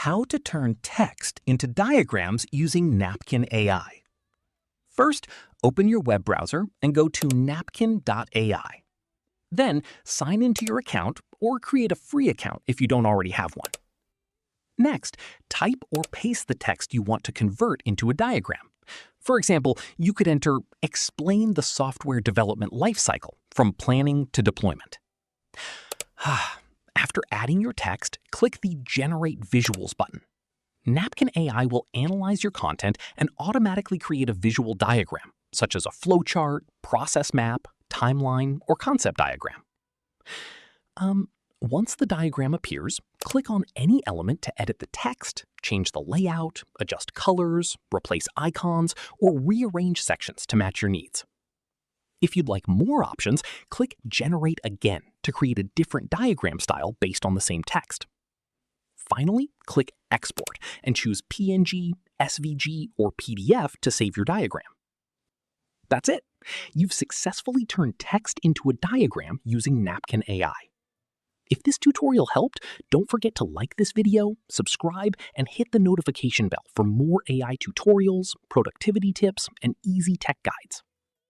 how to turn text into diagrams using Napkin AI. First, open your web browser and go to napkin.ai. Then, sign into your account or create a free account if you don't already have one. Next, type or paste the text you want to convert into a diagram. For example, you could enter "Explain the software development lifecycle from planning to deployment." After adding your text, click the Generate Visuals button. Napkin AI will analyze your content and automatically create a visual diagram, such as a flowchart, process map, timeline, or concept diagram. Once the diagram appears, click on any element to edit the text, change the layout, adjust colors, replace icons, or rearrange sections to match your needs. If you'd like more options, click Generate Again to create a different diagram style based on the same text. Finally, click Export and choose PNG, SVG, or PDF to save your diagram. That's it! You've successfully turned text into a diagram using Napkin AI. If this tutorial helped, don't forget to like this video, subscribe, and hit the notification bell for more AI tutorials, productivity tips, and easy tech guides.